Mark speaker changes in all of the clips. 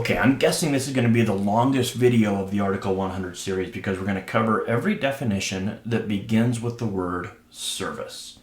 Speaker 1: Okay, I'm guessing this is going to be the longest video of the Article 100 series because we're going to cover every definition that begins with the word service.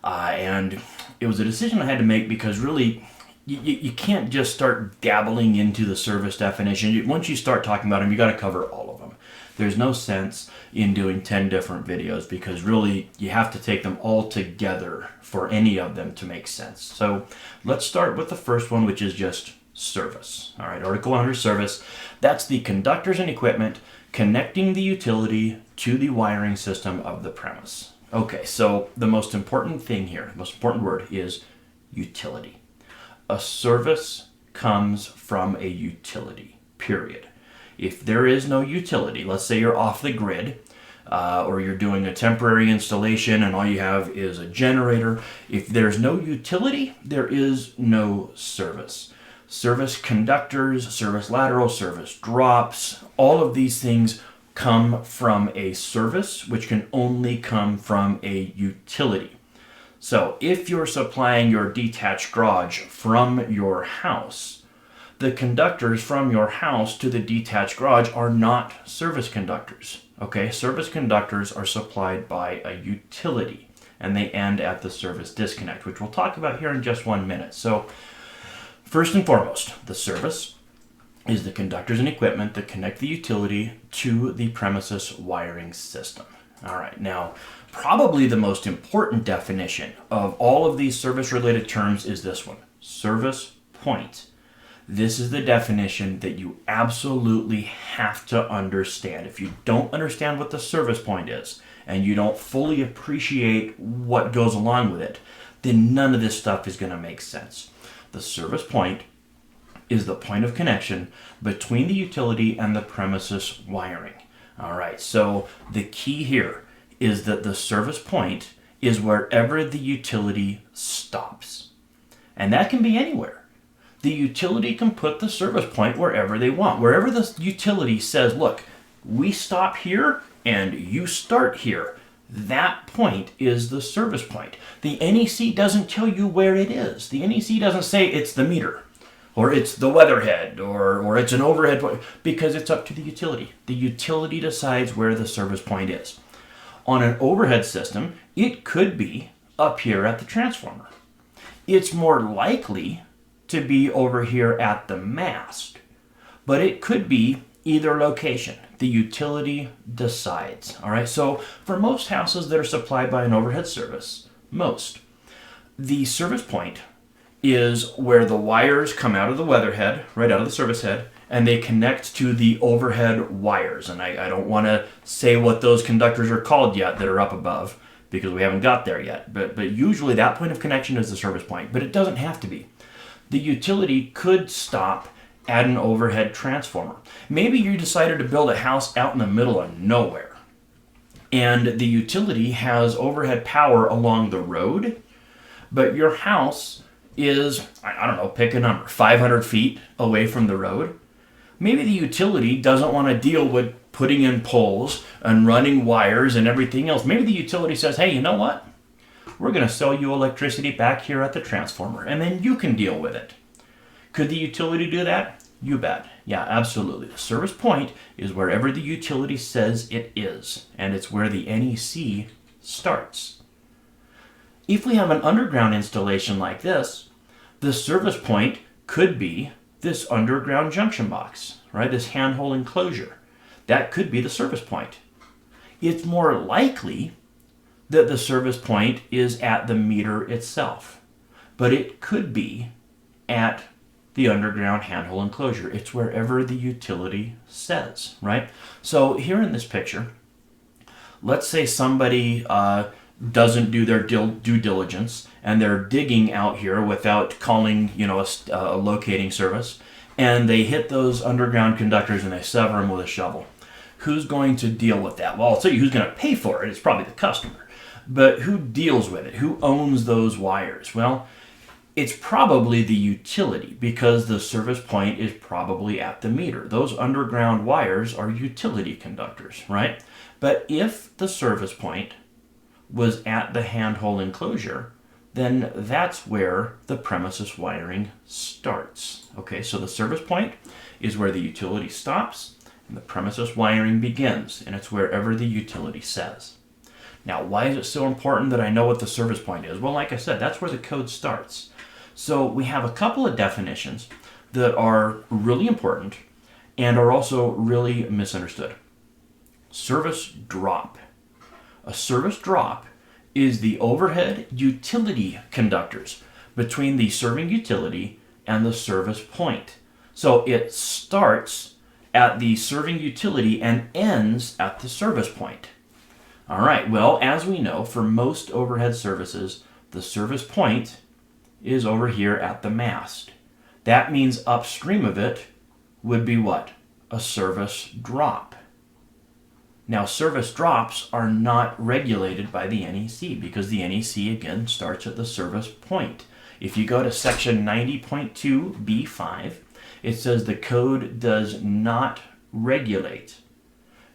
Speaker 1: And it was a decision I had to make because really you can't just start dabbling into the service definition. Once you start talking about them, you got to cover all of them. There's no sense in doing 10 different videos because really you have to take them all together for any of them to make sense. So let's start with the first one, which is just service. All right, Article 100 service. That's the conductors and equipment connecting the utility to the wiring system of the premise. Okay, so the most important thing here, the most important word is utility. A service comes from a utility, period. If there is no utility, let's say you're off the grid, or you're doing a temporary installation and all you have is a generator, if there's no utility, there is no service. Service conductors, service lateral, service drops, all of these things come from a service, which can only come from a utility. So if you're supplying your detached garage from your house, the conductors from your house to the detached garage are not service conductors. Okay, service conductors are supplied by a utility and they end at the service disconnect, which we'll talk about here in just 1 minute. So first and foremost, the service is the conductors and equipment that connect the utility to the premises wiring system. All right, now probably the most important definition of all of these service-related terms is this one, service point. This is the definition that you absolutely have to understand. If you don't understand what the service point is and you don't fully appreciate what goes along with it, then none of this stuff is going to make sense. The service point is the point of connection between the utility and the premises wiring. All right, so the key here is that the service point is wherever the utility stops. And that can be anywhere. The utility can put the service point wherever they want. Wherever the utility says, look, we stop here and you start here, that point is the service point. The NEC doesn't tell you where it is. The NEC doesn't say it's the meter, or it's the weatherhead, or it's an overhead point, because it's up to the utility. The utility decides where the service point is. On an overhead system, it could be up here at the transformer. It's more likely to be over here at the mast, but it could be either location. The utility decides. All right, so for most houses that are supplied by an overhead service, the service point is where the wires come out of the weatherhead, right out of the service head, and they connect to the overhead wires. And I don't want to say what those conductors are called yet that are up above because we haven't got there yet. But usually that point of connection is the service point, but it doesn't have to be. The utility could stop at an overhead transformer. Maybe you decided to build a house out in the middle of nowhere, and the utility has overhead power along the road, but your house is, I don't know, pick a number, 500 feet away from the road. Maybe the utility doesn't want to deal with putting in poles and running wires and everything else. Maybe the utility says, hey, you know what? We're going to sell you electricity back here at the transformer, and then you can deal with it. Could the utility do that? You bet. Yeah, absolutely. The service point is wherever the utility says it is, and it's where the NEC starts. If we have an underground installation like this, the service point could be this underground junction box, right? This handhole enclosure. That could be the service point. It's more likely that the service point is at the meter itself, but it could be at the underground handhole enclosure. It's wherever the utility says, right? So here in this picture, let's say somebody doesn't do their due diligence and they're digging out here without calling, a locating service, and they hit those underground conductors and they sever them with a shovel. Who's going to deal with that? Well, I'll tell you who's going to pay for it. It's probably the customer. But who deals with it? Who owns those wires? Well, it's probably the utility because the service point is probably at the meter. Those underground wires are utility conductors, right? But if the service point was at the handhole enclosure, then that's where the premises wiring starts. Okay, so the service point is where the utility stops, and the premises wiring begins, and it's wherever the utility says. Now, why is it so important that I know what the service point is? Well, like I said, that's where the code starts. So we have a couple of definitions that are really important and are also really misunderstood. Service drop. A service drop is the overhead utility conductors between the serving utility and the service point. So it starts at the serving utility and ends at the service point. All right, well, as we know, for most overhead services, the service point is over here at the mast. That means upstream of it would be what? A service drop. Now, service drops are not regulated by the NEC because the NEC, again, starts at the service point. If you go to section 90.2b5, it says the code does not regulate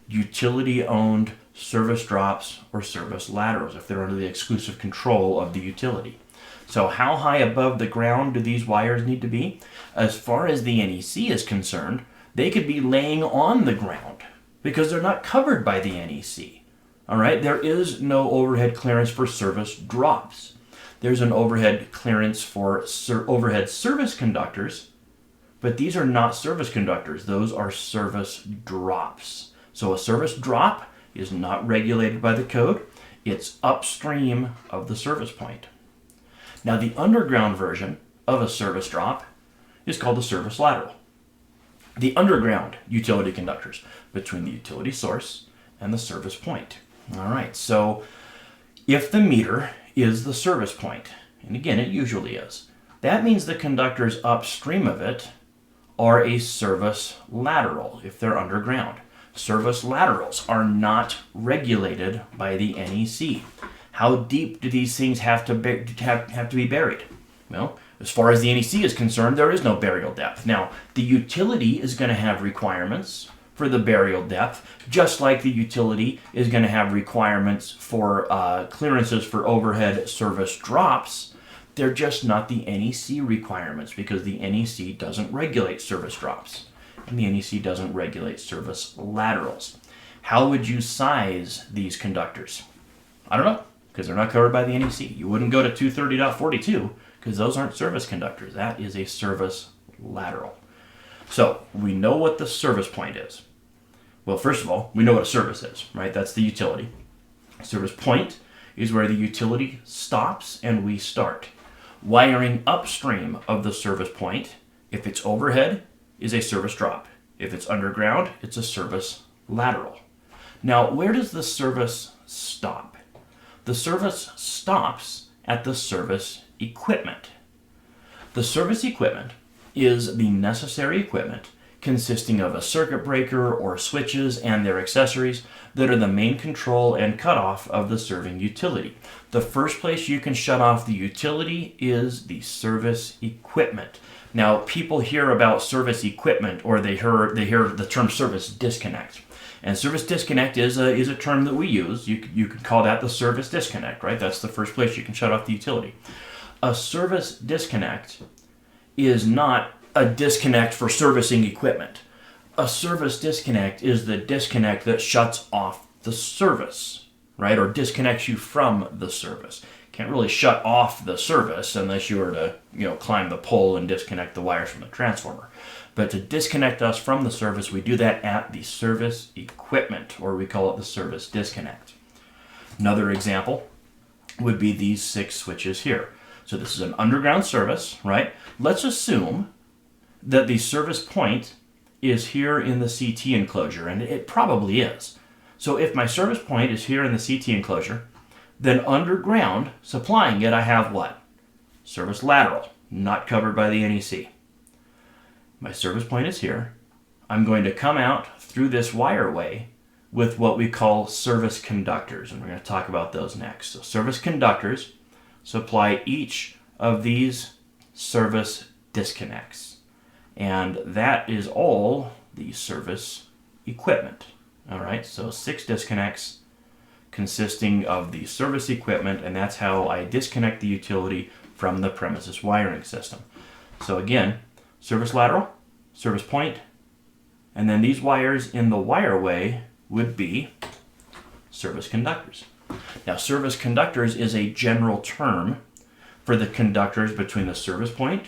Speaker 1: utility-owned service drops or service laterals if they're under the exclusive control of the utility. So how high above the ground do these wires need to be? As far as the NEC is concerned, they could be laying on the ground because they're not covered by the NEC. All right, there is no overhead clearance for service drops. There's an overhead clearance for overhead service conductors, but these are not service conductors. Those are service drops. So a service drop is not regulated by the code. It's upstream of the service point. Now, the underground version of a service drop is called the service lateral. The underground utility conductors between the utility source and the service point. All right, so if the meter is the service point, and again, it usually is, that means the conductors upstream of it are a service lateral if they're underground. Service laterals are not regulated by the NEC. How deep do these things have to be buried? Well, as far as the NEC is concerned, there is no burial depth. Now, the utility is going to have requirements for the burial depth, just like the utility is going to have requirements for clearances for overhead service drops. They're just not the NEC requirements because the NEC doesn't regulate service drops and the NEC doesn't regulate service laterals. How would you size these conductors? I don't know, because they're not covered by the NEC. You wouldn't go to 230.42 because those aren't service conductors. That is a service lateral. So we know what the service point is. Well, first of all, we know what a service is, right? That's the utility. Service point is where the utility stops and we start. Wiring upstream of the service point, if it's overhead, is a service drop. If it's underground, it's a service lateral. Now, where does the service stop? The service stops at the service equipment. The service equipment is the necessary equipment consisting of a circuit breaker or switches and their accessories that are the main control and cutoff of the serving utility. The first place you can shut off the utility is the service equipment. Now, people hear about service equipment or they hear the term service disconnect. And service disconnect is a term that we use. You could call that the service disconnect, right? That's the first place you can shut off the utility. A service disconnect is not a disconnect for servicing equipment. A service disconnect is the disconnect that shuts off the service, right? Or disconnects you from the service. Can't really shut off the service unless you were to, climb the pole and disconnect the wires from the transformer. But to disconnect us from the service, we do that at the service equipment, or we call it the service disconnect. Another example would be these 6 switches here. So this is an underground service, right? Let's assume that the service point is here in the CT enclosure, and it probably is. So if my service point is here in the CT enclosure, then underground, supplying it, I have what? Service lateral, not covered by the NEC. My service point is here. I'm going to come out through this wireway with what we call service conductors, and we're going to talk about those next. So service conductors supply each of these service disconnects, and that is all the service equipment. All right, so 6 disconnects consisting of the service equipment, and that's how I disconnect the utility from the premises wiring system. So again, service lateral, service point, and then these wires in the wireway would be service conductors. Now, service conductors is a general term for the conductors between the service point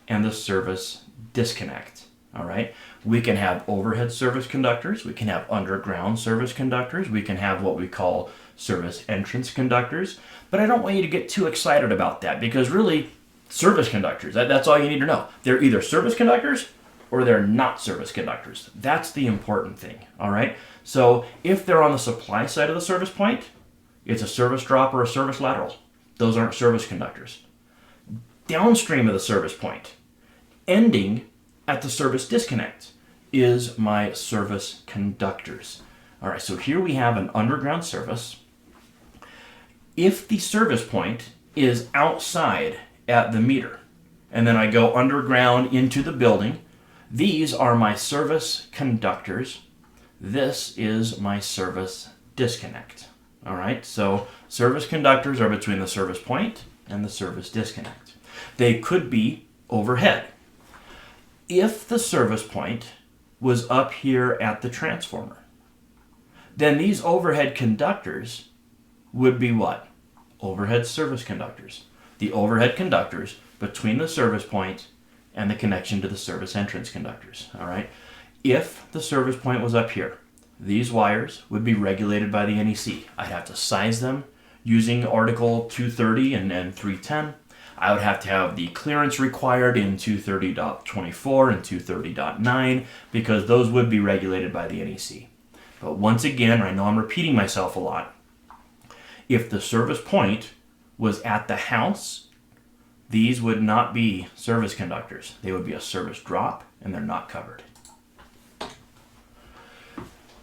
Speaker 1: and the service disconnect. All right, we can have overhead service conductors, we can have underground service conductors, we can have what we call service entrance conductors, but I don't want you to get too excited about that, because really, service conductors, that's all you need to know. They're either service conductors or they're not service conductors. That's the important thing, all right? So if they're on the supply side of the service point, it's a service drop or a service lateral. Those aren't service conductors. Downstream of the service point, ending at the service disconnect, is my service conductors. All right, so here we have an underground service. If the service point is outside at the meter, and then I go underground into the building, these are my service conductors. This is my service disconnect. All right, so service conductors are between the service point and the service disconnect. They could be overhead. If the service point was up here at the transformer, then these overhead conductors would be what? Overhead service conductors. The overhead conductors between the service point and the connection to the service entrance conductors. All right. If the service point was up here, these wires would be regulated by the NEC. I'd have to size them using Article 230 and 310. I would have to have the clearance required in 230.24 and 230.9 because those would be regulated by the NEC. But once again, I know I'm repeating myself a lot. If the service point was at the house, these would not be service conductors. They would be a service drop, and they're not covered.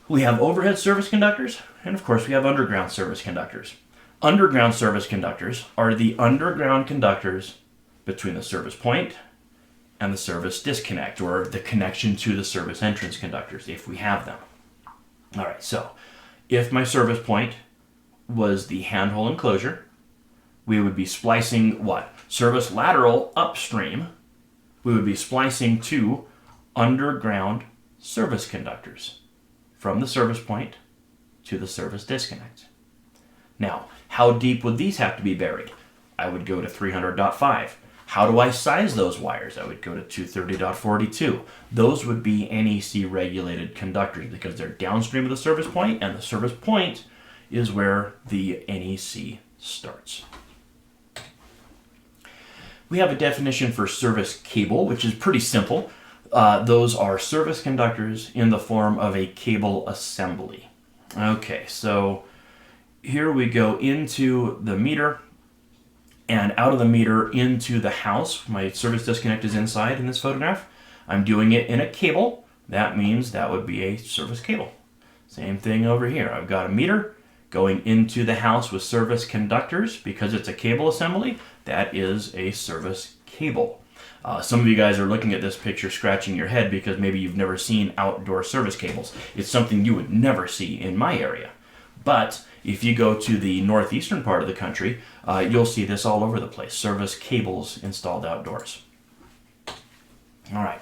Speaker 1: We have overhead service conductors, and of course we have underground service conductors. Underground service conductors are the underground conductors between the service point and the service disconnect, or the connection to the service entrance conductors, if we have them. All right, so if my service point was the handhole enclosure, we would be splicing what? Service lateral upstream. We would be splicing to underground service conductors from the service point to the service disconnect. Now, how deep would these have to be buried? I would go to 300.5. How do I size those wires? I would go to 230.42. Those would be NEC regulated conductors because they're downstream of the service point, and the service point is where the NEC starts. We have a definition for service cable, which is pretty simple. Those are service conductors in the form of a cable assembly. Okay, so here we go into the meter and out of the meter into the house. My service disconnect is inside in this photograph. I'm doing it in a cable. That means that would be a service cable. Same thing over here. I've got a meter going into the house with service conductors. Because it's a cable assembly, that is a service cable. Some of you guys are looking at this picture scratching your head because maybe you've never seen outdoor service cables. It's something you would never see in my area. But if you go to the northeastern part of the country, you'll see this all over the place. Service cables installed outdoors. All right.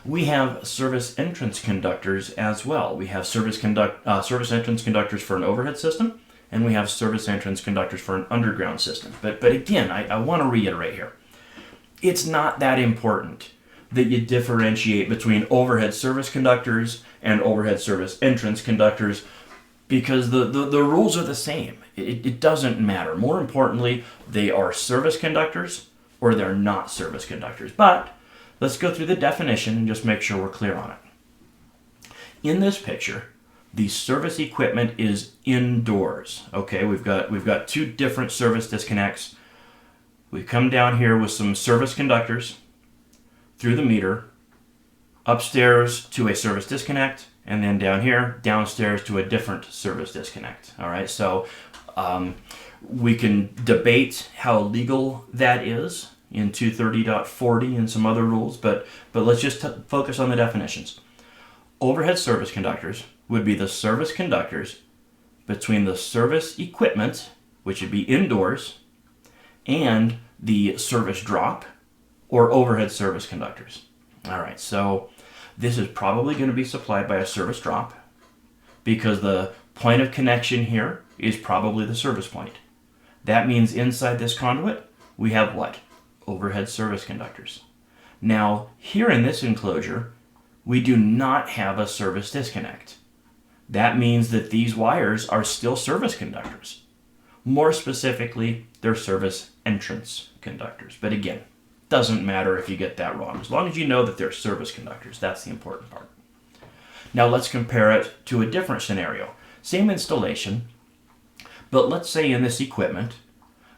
Speaker 1: We have service entrance conductors as well. We have service entrance conductors for an overhead system, and we have service entrance conductors for an underground system. But again, I want to reiterate here. It's not that important that you differentiate between overhead service conductors and overhead service entrance conductors because the rules are the same. It doesn't matter. More importantly, they are service conductors or they're not service conductors. But let's go through the definition and just make sure we're clear on it. In this picture, the service equipment is indoors. Okay, we've got two different service disconnects. We come down here with some service conductors through the meter, upstairs to a service disconnect, and then down here, downstairs to a different service disconnect. All right, so we can debate how legal that is in 230.40 and some other rules, but let's just focus on the definitions. Overhead service conductors would be the service conductors between the service equipment, which would be indoors, and the service drop or overhead service conductors. All right, so this is probably going to be supplied by a service drop because the point of connection here is probably the service point. That means inside this conduit, we have what? Overhead service conductors. Now, here in this enclosure, we do not have a service disconnect. That means that these wires are still service conductors. More specifically, they're service entrance conductors. But again, doesn't matter if you get that wrong. As long as you know that they're service conductors, that's the important part. Now let's compare it to a different scenario. Same installation, but let's say in this equipment,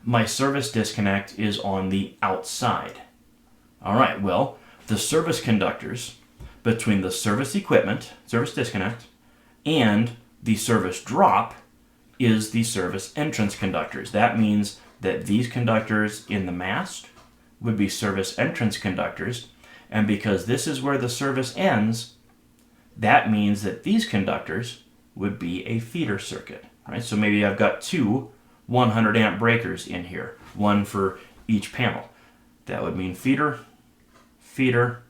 Speaker 1: my service disconnect is on the outside. All right, well, the service conductors between the service equipment, service disconnect, and the service drop is the service entrance conductors. That means that these conductors in the mast would be service entrance conductors, and because this is where the service ends, that means that these conductors would be a feeder circuit, right? So maybe I've got two 100 amp breakers in here, one for each panel. That would mean feeder, feeder,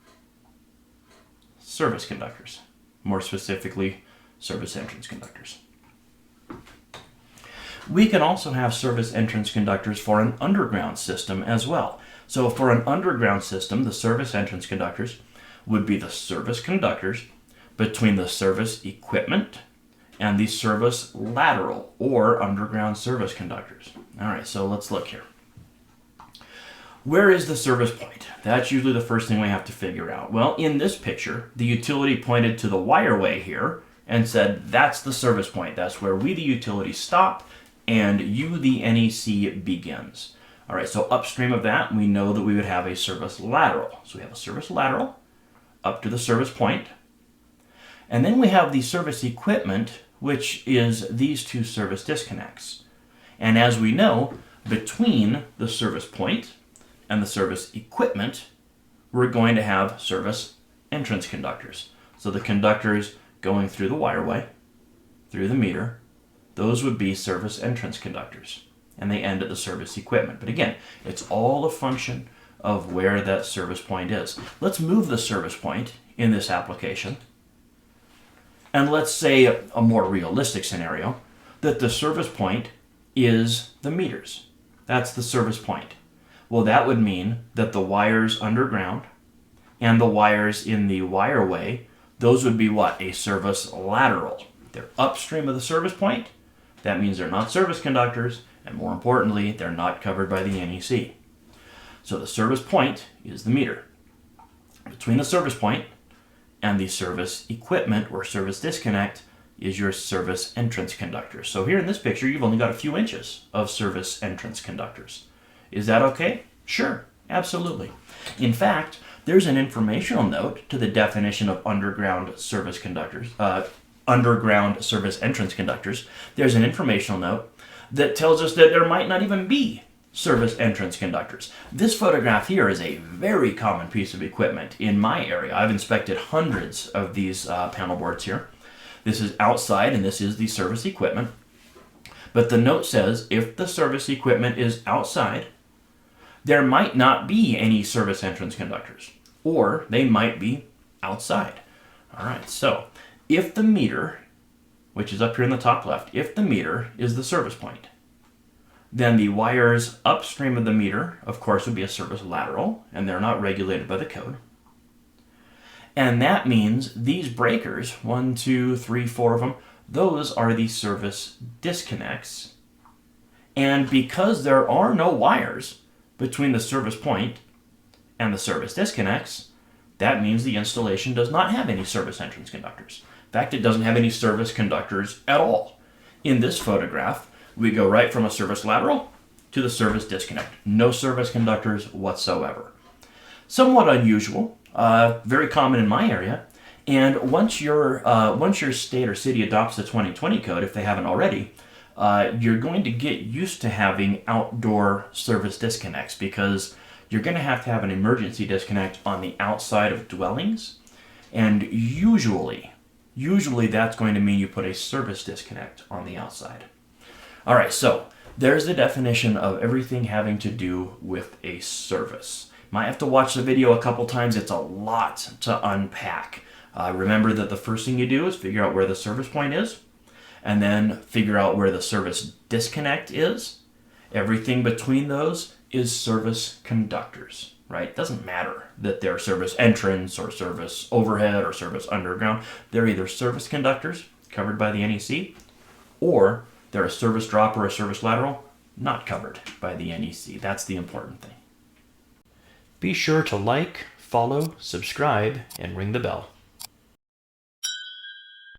Speaker 1: service conductors. More specifically, service entrance conductors. We can also have service entrance conductors for an underground system as well. So for an underground system, the service entrance conductors would be the service conductors between the service equipment and the service lateral or underground service conductors. All right, so let's look here. Where is the service point? That's usually the first thing we have to figure out. Well, in this picture, the utility pointed to the wireway here and said, that's the service point. That's where we, the utility, stop and you, the NEC, begins. All right, so upstream of that, we know that we would have a service lateral. So we have a service lateral up to the service point. And then we have the service equipment, which is these two service disconnects. And as we know, between the service point and the service equipment, we're going to have service entrance conductors. So the conductors going through the wireway, through the meter, those would be service entrance conductors. And they end at the service equipment. But again, it's all a function of where that service point is. Let's move the service point in this application. And let's say a more realistic scenario, that the service point is the meters. That's the service point. Well, that would mean that the wires underground and the wires in the wireway, those would be what? A service lateral. They're upstream of the service point. That means they're not service conductors, and more importantly, they're not covered by the NEC. So the service point is the meter. Between the service point and the service equipment or service disconnect is your service entrance conductor. So here in this picture, you've only got a few inches of service entrance conductors. Is that okay? Sure, absolutely. In fact, there's an informational note to the definition of underground service conductors, underground service entrance conductors. There's an informational note that tells us that there might not even be service entrance conductors. This photograph here is a very common piece of equipment in my area. I've inspected hundreds of these panel boards here. This is outside and this is the service equipment. But the note says if the service equipment is outside, there might not be any service entrance conductors, or they might be outside. All right, so if the meter, which is up here in the top left, if the meter is the service point, then the wires upstream of the meter, of course, would be a service lateral, and they're not regulated by the code. And that means these breakers, 1, 2, 3, 4 of them, those are the service disconnects. And because there are no wires between the service point and the service disconnects, that means the installation does not have any service entrance conductors. In fact, it doesn't have any service conductors at all. In this photograph, we go right from a service lateral to the service disconnect. No service conductors whatsoever. Somewhat unusual, very common in my area. And once your state or city adopts the 2020 code, if they haven't already, you're going to get used to having outdoor service disconnects because you're going to have an emergency disconnect on the outside of dwellings. And usually usually that's going to mean you put a service disconnect on the outside. All right, so there's the definition of everything having to do with a service. Might have to watch the video a couple times. It's a lot to unpack. Remember that the first thing you do is figure out where the service point is, and then figure out where the service disconnect is. Everything between those is service conductors, right? It doesn't matter that they're service entrance or service overhead or service underground. They're either service conductors covered by the NEC, or they're a service drop or a service lateral not covered by the NEC. That's the important thing. Be sure to like, follow, subscribe, and ring the bell.